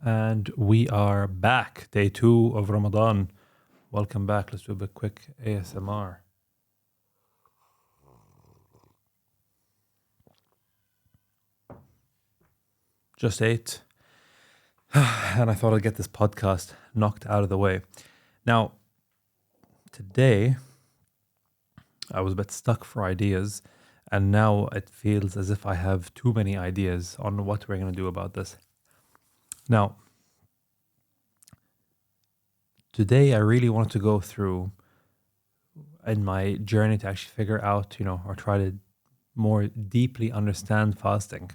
And we are back, day 2 of Ramadan. Welcome back. Let's do a bit quick ASMR. Just ate, and I thought I'd get this podcast knocked out of the way. Now, today, I was a bit stuck for ideas, and now it feels as if I have too many ideas on what we're going to do about this. Now, today I really want to go through in my journey to actually figure out, or try to more deeply understand fasting.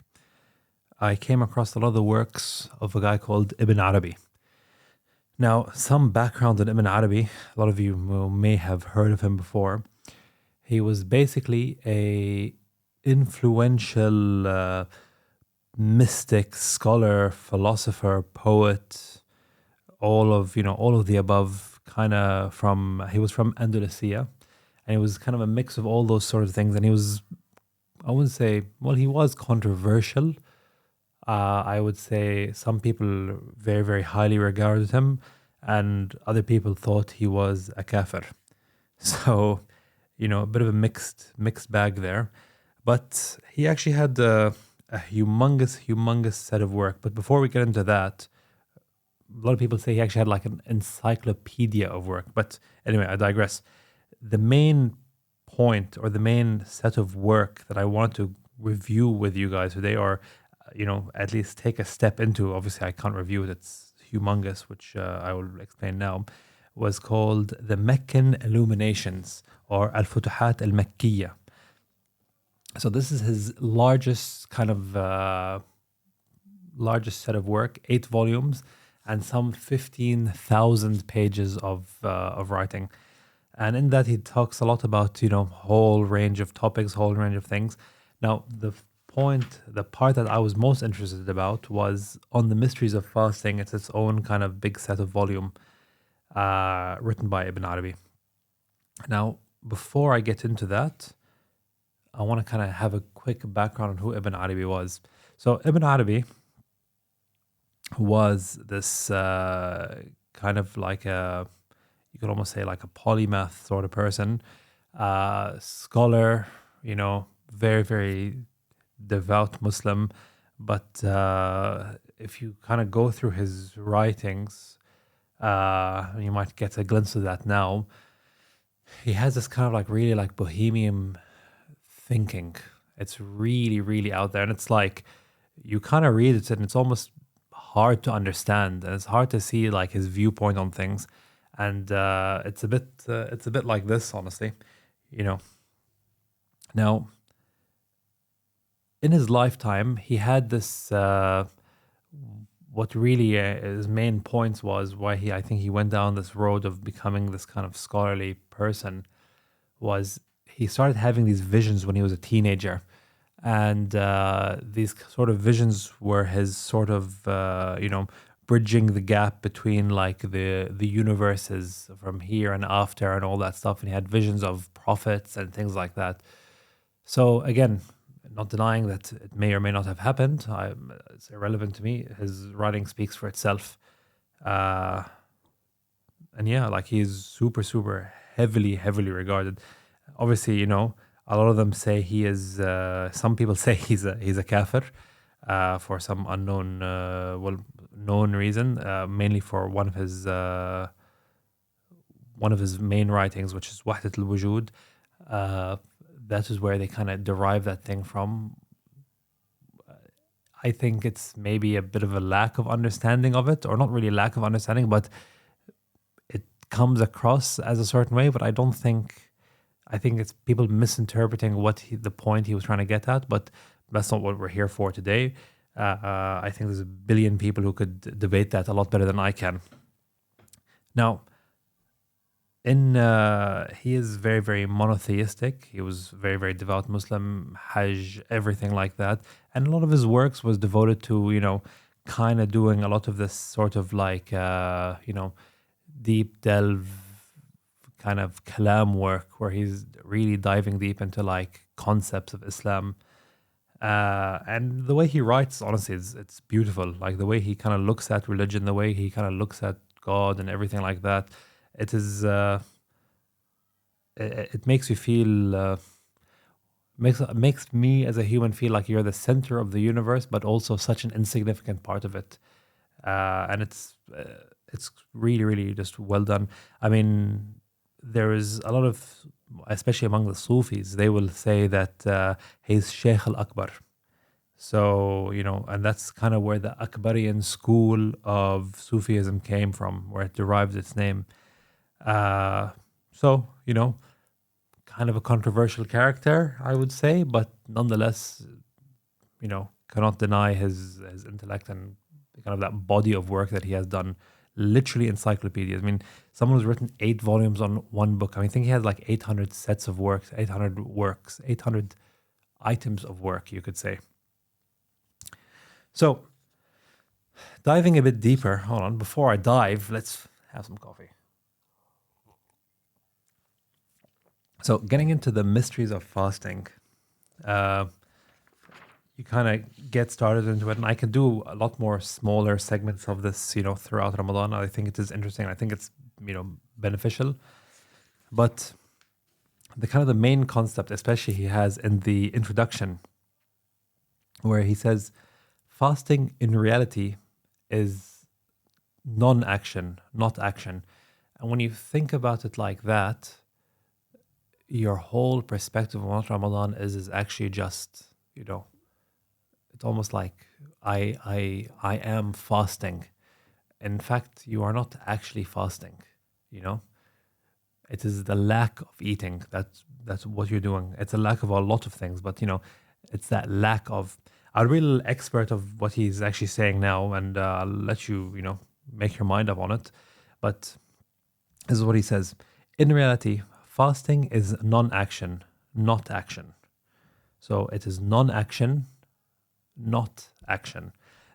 I came across a lot of the works of a guy called Ibn Arabi. Now, some background on Ibn Arabi, a lot of you may have heard of him before. He was basically a influential mystic, scholar, philosopher, poet, all of the above. He was from Andalusia, and he was kind of a mix of all those sort of things. And he was, I wouldn't say, well, he was controversial. I would say some people very, very highly regarded him, and other people thought he was a kafir. So, a bit of a mixed bag there. But he actually had a humongous set of work. But before we get into that, a lot of people say he actually had like an encyclopedia of work. But anyway, I digress. The main point or the main set of work that I want to review with you guys today, or at least take a step into, obviously I can't review it, it's humongous, which I will explain now, was called the Meccan Illuminations, or Al-Futuhat Al-Makkiyya. So this is his largest largest set of work, 8 volumes and some 15,000 pages of writing. And in that he talks a lot about, whole range of topics, whole range of things. Now, the part that I was most interested about was on the mysteries of fasting. It's its own kind of big set of volume written by Ibn Arabi. Now, before I get into that, I want to kind of have a quick background on who Ibn Arabi was. So Ibn Arabi was this kind of like you could almost say like a polymath sort of person, scholar, very, very devout Muslim. But if you kind of go through his writings, you might get a glimpse of that now. He has this kind of like really like bohemian thinking. It's really, really out there. And it's like you kind of read it and it's almost hard to understand. And it's hard to see like his viewpoint on things. And it's a bit like this, honestly. Now, in his lifetime, he had this, what really his main points was why I think he went down this road of becoming this kind of scholarly person, was he started having these visions when he was a teenager. And these sort of visions were his sort of, bridging the gap between like the universes from here and after and all that stuff. And he had visions of prophets and things like that. So again, not denying that it may or may not have happened. It's irrelevant to me. His writing speaks for itself. And yeah, like he's super, super heavily regarded. Obviously, a lot of them say he is. Some people say he's a kafir for some unknown, known reason. Mainly for one of his main writings, which is Wahdat al-Wujud. That is where they kind of derive that thing from. I think it's maybe a bit of a lack of understanding of it, or not really a lack of understanding, but it comes across as a certain way. But I think it's people misinterpreting the point he was trying to get at, but that's not what we're here for today. I think there's a billion people who could debate that a lot better than I can. Now, he is very, very monotheistic. He was very, very devout Muslim, Hajj, everything like that. And a lot of his works was devoted to, kind of doing a lot of this sort of like, deep delve kind of kalam work where he's really diving deep into like concepts of Islam. And the way he writes, honestly, it's beautiful. Like the way he kind of looks at religion, the way he kind of looks at God and everything like that. It is. It makes you feel. Makes me as a human feel like you're the center of the universe, but also such an insignificant part of it. And it's really really just well done. I mean, there is a lot of, especially among the Sufis, they will say that he's Sheikh al Akbar. So, and that's kind of where the Akbarian school of Sufism came from, where it derives its name. Uh, so, kind of a controversial character, I would say, but nonetheless, cannot deny his intellect and kind of that body of work that he has done. Literally encyclopedias. I mean, someone who's written 8 volumes on one book. I mean, I think he has like 800 sets of works, 800 items of work, you could say. So, diving a bit deeper, hold on, before I dive, let's have some coffee. So, getting into the mysteries of fasting, you kind of get started into it, and I can do a lot more smaller segments of this, throughout Ramadan. I think it is interesting. I think it's, beneficial. But the main concept, especially he has in the introduction, where he says, fasting in reality is non-action, not action. And when you think about it like that, your whole perspective on what Ramadan is actually just, it's almost like I am fasting. In fact, you are not actually fasting, you know? It is the lack of eating that's what you're doing. It's a lack of a lot of things, but it's that lack of. I'm a real expert of what he's actually saying now, and I'll let you make your mind up on it. But this is what he says: in reality, fasting is non-action, not action. So it is non-action, not action.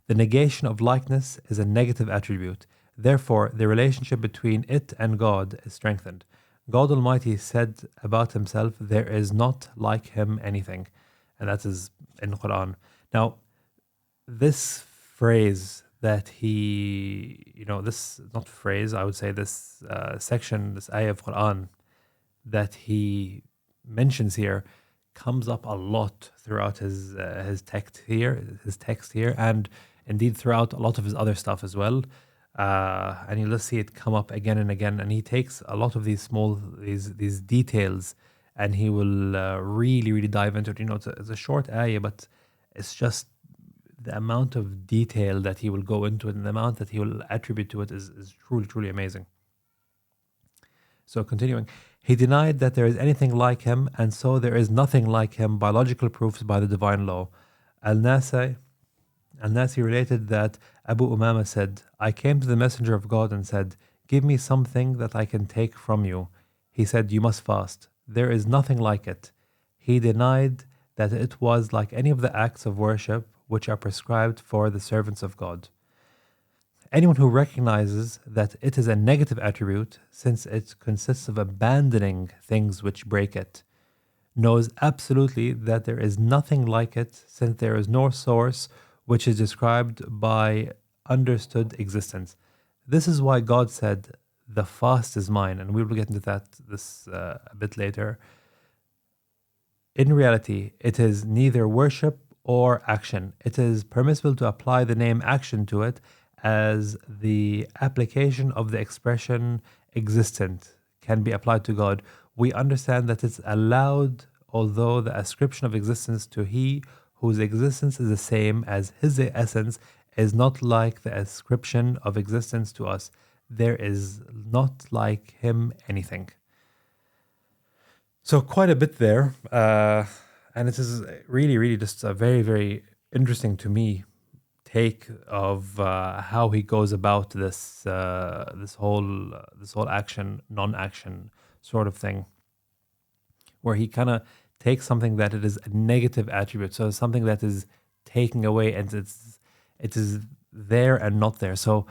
The negation of likeness is a negative attribute. Therefore, the relationship between it and God is strengthened. God Almighty said about himself, there is not like him anything. And that is in the Quran. Now, this phrase that this, not phrase, I would say this section, this ayah of Quran that he mentions here comes up a lot throughout his text here, and indeed throughout a lot of his other stuff as well. And you'll just see it come up again and again. And he takes a lot of these details, and he will really, really dive into it. It's a short ayah, but it's just the amount of detail that he will go into it and the amount that he will attribute to it is truly, truly amazing. So continuing, he denied that there is anything like him, and so there is nothing like him, biological proofs by the divine law. Al-Nasi related that Abu Umama said, I came to the messenger of God and said, give me something that I can take from you. He said, you must fast. There is nothing like it. He denied that it was like any of the acts of worship which are prescribed for the servants of God. Anyone who recognizes that it is a negative attribute, since it consists of abandoning things which break it, knows absolutely that there is nothing like it, since there is no source which is described by understood existence. This is why God said, the fast is mine, and we will get into this a bit later. In reality, it is neither worship or action. It is permissible to apply the name action to it as the application of the expression existent can be applied to God. We understand that it's allowed, although the ascription of existence to He whose existence is the same as His essence is not like the ascription of existence to us. There is not like Him anything. So quite a bit there, and it is really, really just a very, very interesting to me take of how he goes about this whole action, non-action sort of thing, where he kind of takes something that it is a negative attribute, so something that is taking away, and it is there and not there. So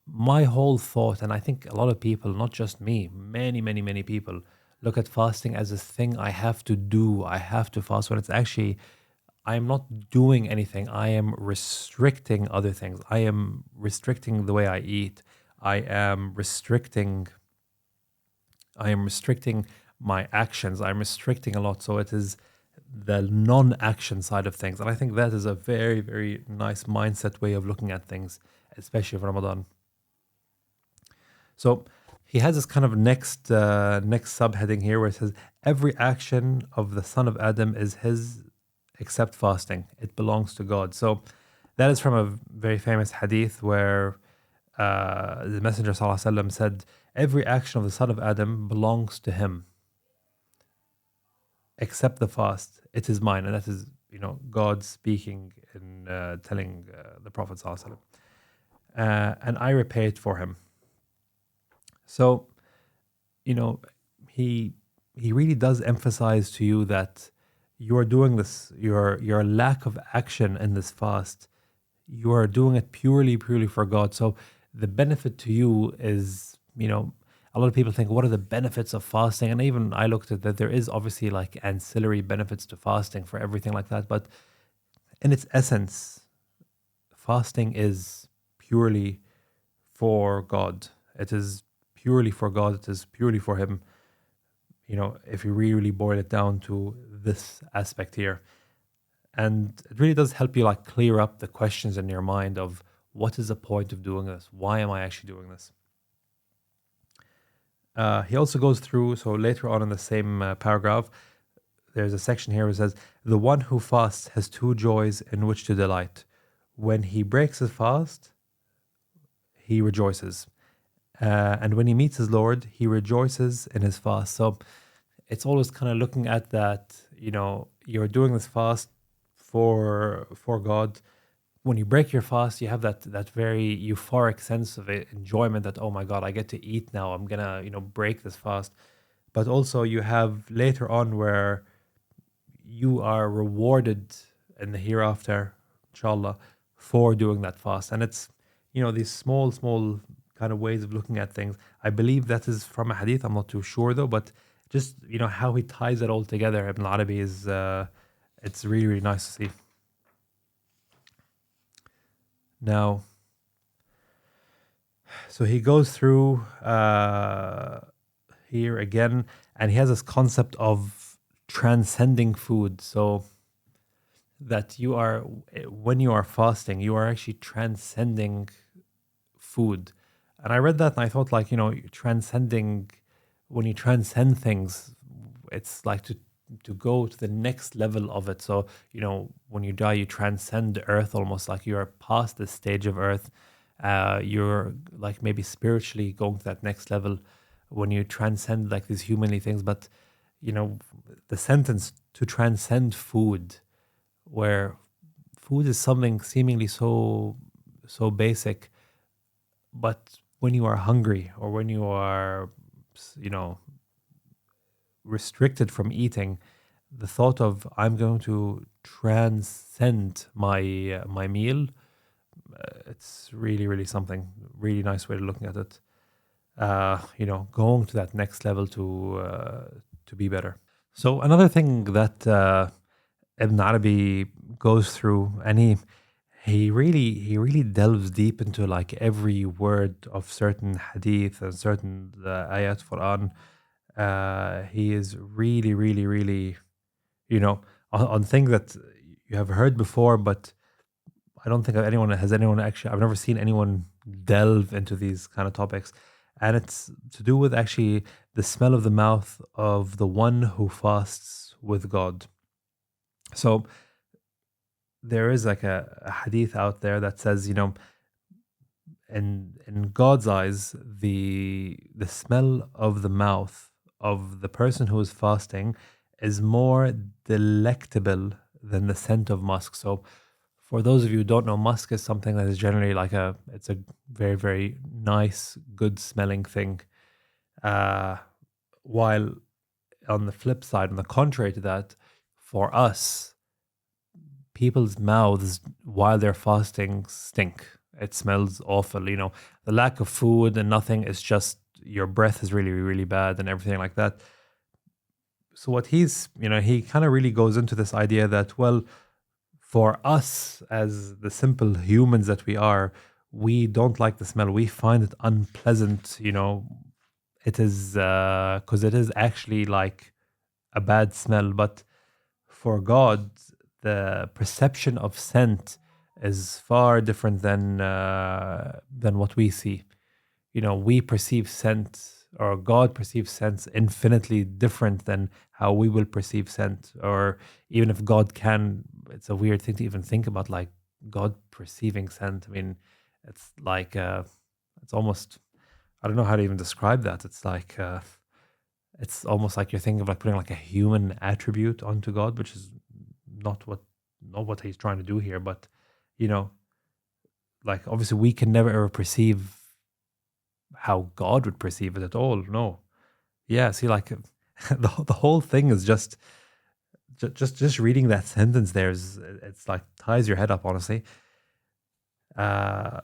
my whole thought, and I think a lot of people, not just me, many, many, many people look at fasting as a thing I have to do. I have to fast, when it's actually I am not doing anything. I am restricting other things. I am restricting the way I eat. I am restricting I am restricting my actions. I'm restricting a lot. So it is the non-action side of things. And I think that is a very, very nice mindset way of looking at things, especially for Ramadan. So he has this kind of next subheading here where it says every action of the son of Adam is his except fasting. It belongs to God. So that is from a very famous hadith where the Messenger ﷺ said, every action of the son of Adam belongs to him except the fast. It is mine. And that is, God speaking and telling the Prophet ﷺ. And I repay it for him. So, you know, he he really does emphasize to you that you are doing this, your lack of action in this fast, you are doing it purely for God. So the benefit to you is, a lot of people think, what are the benefits of fasting? And even I looked at that there is obviously like ancillary benefits to fasting for everything like that. But in its essence, fasting is purely for God. It is purely for God. It is purely for Him. If you really boil it down to this aspect here. And it really does help you like clear up the questions in your mind of what is the point of doing this? Why am I actually doing this? He also goes through, so later on in the same paragraph, there's a section here where it says, the one who fasts has two joys in which to delight. When he breaks his fast, he rejoices. And when he meets his Lord, he rejoices in his fast. So it's always kind of looking at that, you're doing this fast for God. When you break your fast, you have that very euphoric sense of enjoyment that, oh my God, I get to eat now. I'm gonna, break this fast. But also you have later on where you are rewarded in the hereafter, inshallah, for doing that fast. And it's, these small kind of ways of looking at things. I believe that is from a hadith. I'm not too sure though, but just, how he ties it all together. Ibn Arabi is, it's really, really nice to see. Now, so he goes through here again, and he has this concept of transcending food. So that when you are fasting, you are actually transcending food. And I read that and I thought, like, when you transcend things, it's like to go to the next level of it. So, when you die, you transcend earth, almost like you're past this stage of earth. You're like maybe spiritually going to that next level when you transcend like these humanly things. But, the sentence to transcend food, where food is something seemingly so basic, but when you are hungry or when you are, you know, restricted from eating, the thought of I'm going to transcend my meal, it's really, really something. Really nice way of looking at it. Going to that next level to be better. So another thing that Ibn Arabi goes through, and he really delves deep into like every word of certain hadith and certain ayat Quran. He is really, really, really, on things that you have heard before, but I don't think anyone actually. I've never seen anyone delve into these kind of topics, and it's to do with actually the smell of the mouth of the one who fasts with God. So there is like a hadith out there that says, in God's eyes, the smell of the mouth of the person who is fasting is more delectable than the scent of musk. So for those of you who don't know, musk is something that is generally it's a very, very nice, good smelling thing. While on the flip side, on the contrary to that, for us, people's mouths while they're fasting stink. It smells awful. The lack of food and nothing is just your breath is really, really bad and everything like that. So what he kind of really goes into this idea that, well, for us as the simple humans that we are, we don't like the smell. We find it unpleasant. It is because it is actually like a bad smell. But for God, the perception of scent is far different than what we see. We perceive scent, or God perceives scent infinitely different than how we will perceive scent. Or even if God can, it's a weird thing to even think about, like God perceiving scent. I mean, it's like, it's almost, I don't know how to even describe that. It's like, it's almost like you're thinking of like putting like a human attribute onto God, which is not what not what he's trying to do here. But you know, like obviously we can never ever perceive how God would perceive it at all. No, yeah. See, like the whole thing is just reading that sentence there is, it's like ties your head up. Honestly, uh,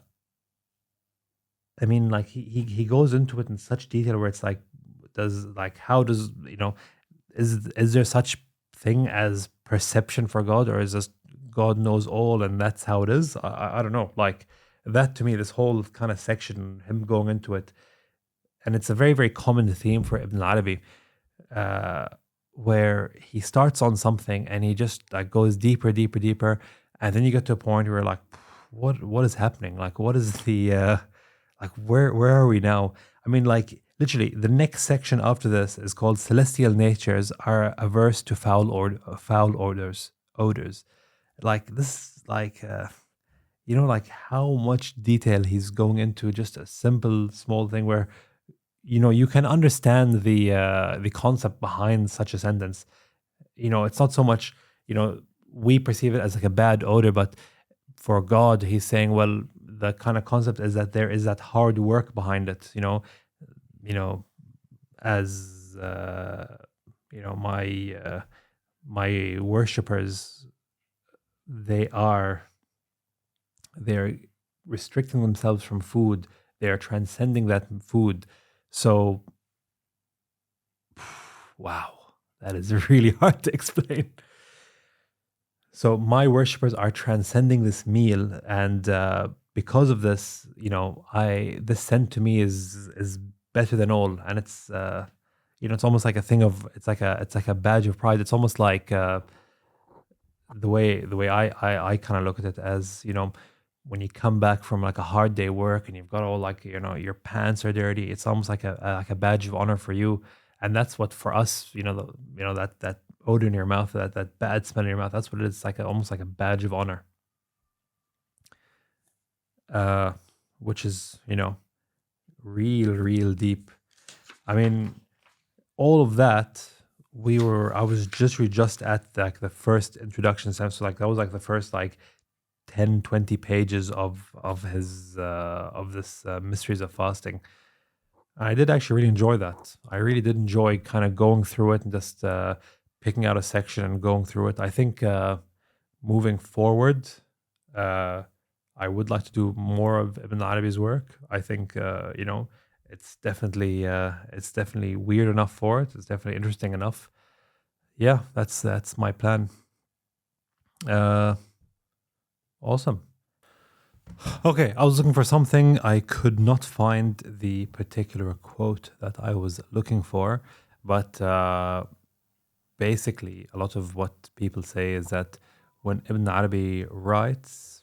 I mean, like he goes into it in such detail where it's like, how does is there such thing as perception for God, or is this God knows all and that's how it is? I don't know. Like that to me, this whole kind of section, him going into it, and it's a very very common theme for Ibn Arabi, uh, where he starts on something and he just like goes deeper, deeper, deeper, and then you get to a point where like, what is happening? Like, what is the like where are we now? I mean, like literally, the next section after this is called "Celestial Natures Are Averse to Foul Odors." Like this, like like how much detail he's going into just a simple small thing where you can understand the concept behind such a sentence. It's not so much we perceive it as like a bad odor, but for God, he's saying, well, the kind of concept is that there is that hard work behind it. You know, as my worshippers, they are they're restricting themselves from food. They are transcending that food. So, wow, that is really hard to explain. So my worshippers are transcending this meal, and because of this, I this scent to me is better than all, and it's almost like a thing of it's like a badge of pride. It's almost like the way I kind of look at it as when you come back from like a hard day work and you've got all like your pants are dirty. It's almost like a badge of honor for you, and that's what for us that odor in your mouth, that bad smell in your mouth. That's what it is. It's like almost like a badge of honor, uh, which is real deep. I mean, all of that I was just at like the first introduction sense. So like that was like the first like 10, 20 pages of his of this mysteries of fasting. I did actually really enjoy that. I really did enjoy kind of going through it and just picking out a section and going through it. I think moving forward, uh, I would like to do more of Ibn Arabi's work. I think it's definitely weird enough for it. It's definitely interesting enough. Yeah, that's my plan. Uh, awesome. Okay, I was looking for something. I could not find the particular quote that I was looking for, but basically, a lot of what people say is that when Ibn Arabi writes,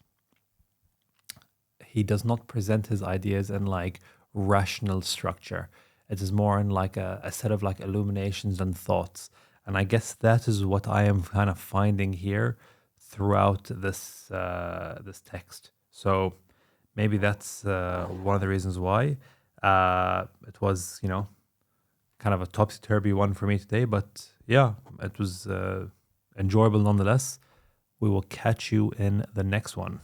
he does not present his ideas in like rational structure. It is more in like a set of like illuminations and thoughts. And I guess that is what I am kind of finding here throughout this text. So maybe that's one of the reasons why it was kind of a topsy turvy one for me today. But yeah, it was enjoyable nonetheless. We will catch you in the next one.